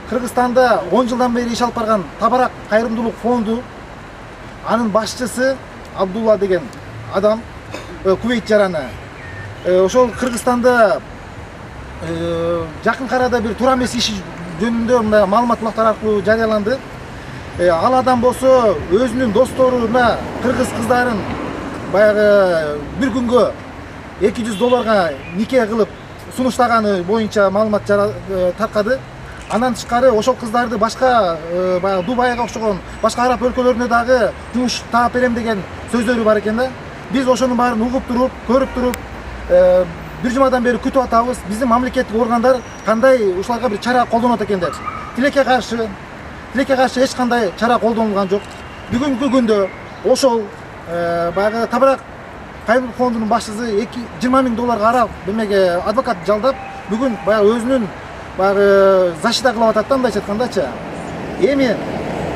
Кыргызстанда 10 жылдан бeri иш алып барган Табарак кайрымдуулук фонду, анын башчысы Абдулла деген адам, Кувейт жараны. Ошол Кыргызстанда жакын арада бир туура эмес иш жөнүндө мындай маалымат булактар аркылуу жарыяланды. Ал адам болсо өзүнүн досторуна кыргыз кыздарын баягы бир күнгө $200 нике кылып сунуштаганы боюнча маалымат таркады. Андан тышкары ошол кыздарды башка баягы Дубайга окшогон башка араб өлкөлөрүнө дагы жумуш таап берем деген сөздөрү бар экен да. Биз ошонун баарын угуп туруп, көрүп туруп, бир жумадан бери күтүп атабыз. Биздин мамлекеттик органдар кандай ушуларга бир чара колдонот экен деп. Тилекке каршы эч кандай чара колдонулган жок. Бүгүнкү күндө ошол баягы Табарак кайрымдуулук фондунун башчысы $20,000 араб демеге адвокат жалдап, бүгүн баягы өзүнүн баягы защита кылып атат да, мындайча айткандачы. Эми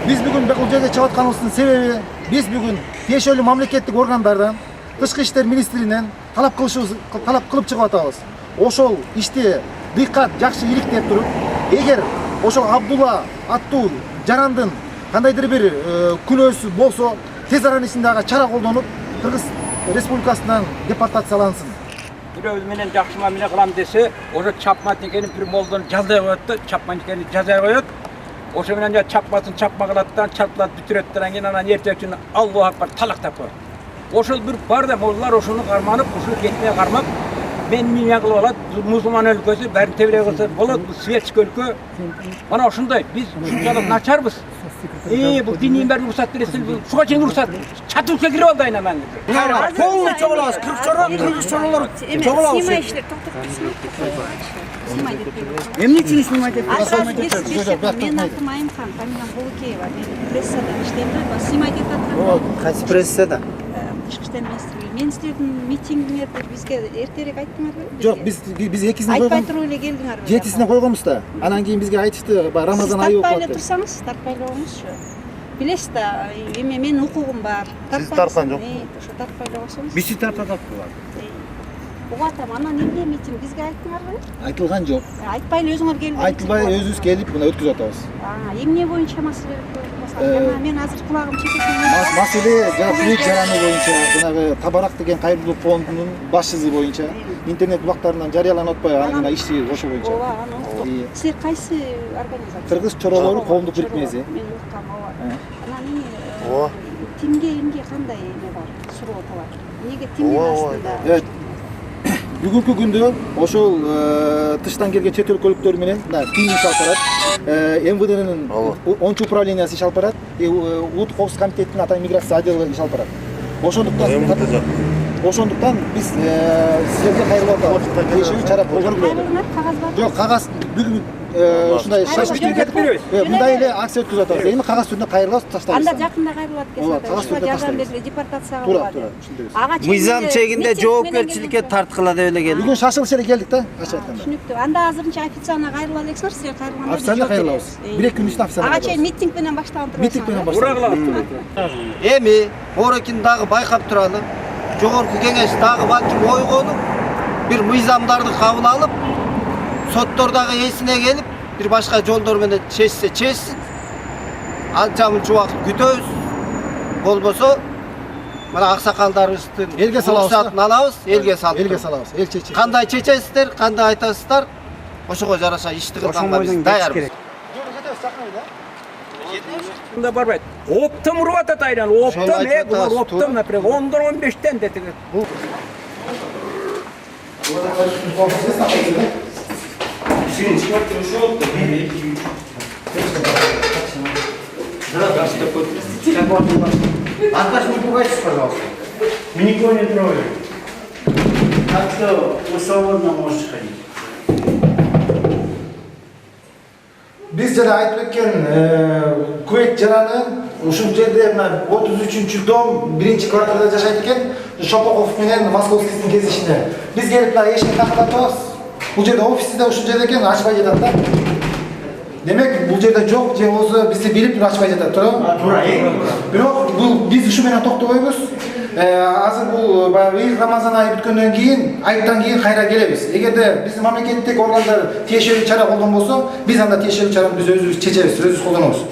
биз бүгүн бул жерде чыгып атканыбыздын себеби, биз бүгүн тиешелүү мамлекеттик органдардан, тышкы иштер министринен талап кылып чыгып атабыз. Ошол ишти дыккат жакшы иликтеп туруп, эгер ошол Абдулла аттуу жарандын кандайдыр бир күнөөсү болсо, тез аранын ичинде ага чара колдонуп, Кыргыз Республикасынан депортациялансын. Бирөөбүз менен жакшы мамиле кылам десе, ошо чапмат экенин бир молдон жаздай коет да, чапман экенин жазай коет. Ошо менен чапмасын чапма кылаттан, чапылат бүтүрөттөн кийин анан эртең Аллаху акбар талактап коет. Ошол бир бар да молдалар ошону карманып, ошо кетине кармап, мен кылып алат, мусулман өлкөсү бәрин тебире кылса болот, светский өлкө. Мана ошондой биз ушунчалык начарбыз. Бул диний бир уруксат берсе, суга чейин уруксат чатылыкка кирип алды айна мен. Полный чоголабыз, кыргыз чоголор чоголабыз. Снимай иштеп, токтоп снимай деп. Эмне үчүн снимай деп? Мен атым Айымхан, фамилиям Булыкеева. Мен прессада иштейм да, снимай деп аткан. Кайсы прессада? Тышкы иштер министрлиги. Мен силердин митингиңерди бизге эртерээк айттыңарбы? Жок, биз экисине айтпай койгон. туруп эле келдиңарбы? Жетисине койгонбуз да. Анан кийин бизге айтышты, Рамазан айы болуп Тартпай эле калды. турсаңыз, тартпай эле коюңузчу. Билесиз да, эми менин укугум бар. Сиз тарткан жок. Ошо тартпай эле койсоңуз. Бизди тартатат булар. Угатам, анан эмне митинг бизге айттыңарбы? Айтылган жок. Айтпай эле өзүңөр келип. Айтылбай өзүбүз келип мына өткүзүп атабыз. Эмне боюнча маселе коюлган? Мен азыр кулагым чечесин. Маселе жана Кувейт жараны боюнча, жанагы Табарак деген кайрымдуулук фондунун башчысы боюнча интернет булактарынан жарыяланып атпайбы, анын иши ошо боюнча. Ооба, аны. Силер кайсы организация? Кыргыз чоролору коомдук бирикмеси. Мен уктам, ооба. Анан Ооба. эмне кандай эме бар? Суроо бар. Эмнеге тимдин астында? Evet. Бүгүнкү күндө ошол тыштан келген чет өлкөлүктөр менен тим иш алып барат. МВДнын 10-чу управлениясы иш алып барат. Улуттук коопсуздук комитетинин ата миграция отделы иш алып барат. Ошондуктан биз силерге кайрылып атабыз. Тиешелүү чара көрүлөт. Кагаз бар? Жок, кагаз бүгүн ушундай мындай эле акция өткүзүп атабыз. Эми кагаз түрүндө кайрылабыз, таштайбыз. Анда жакында кайрылат Ооба, кагаз түрүндө жардам таштайбыз. бериле, депортацияга Туура, болот. туура, ушундай. Ага Мыйзам чегинде жоопкерчиликке тарткыла деп эле келдик. Бүгүн шашылыш эле келдик да, ачык айтканда. Түшүнүктүү. Анда азырынча официально кайрыла элексиңер, силер кайрылганда. Официально кайрылабыз. 1-2 күн ичинде официально. Ага чейин митинг менен башталып туруп. Митинг менен Ура башталат. кылат. Эми Орокин дагы байкап туралы. Жогорку кеңеш дагы балким ойгонуп, бир мыйзамдарды кабыл алып, соттор дагы эсине келип, бир башка жолдор менен чечсин. Анча мынча убакыт күтөбүз. Болбосо мына аксакалдарыбыздын Элге салабыз да. уруксатын алабыз, элге салып. Элге салабыз. Эл чечет. Кандай чечесиздер, кандай айтасыздар? Ошого жараша ишти кылганга биз даярбыз. Мында барбайт. Оптом уруп атат айран. Оптом, булар оптом, например, 10-дан 15-тен дедиги. Анташ, не пугайтесь, пожалуйста. Мы никого не трогаем. Так что вы свободно можете ходить. Биз жана айтып кеткен Кувейт жараны ушул жерде 33-дом 1-кварталда жашайт экен. Шопоков менен Московскийдин кезишинде. Биз келип эшикти такып атабыз. Бул жерде офиси да ушул жерде экен, ачпай жатат да. Демек бул жерде жок же болсо бизди билип ачпай жатат, туура? Туура. Бирок бул биз ушу менен токтобойбуз. азыр бул баягы ыйык Рамазан айы бүткөндөн кийин, айттан кийин кайра келебиз. Эгерде биздин мамлекеттик органдар тиешелүү чара колдонбосо, биз анда тиешелүү чараны біз өзүбүз чечебиз, өзүбүз колдонобуз.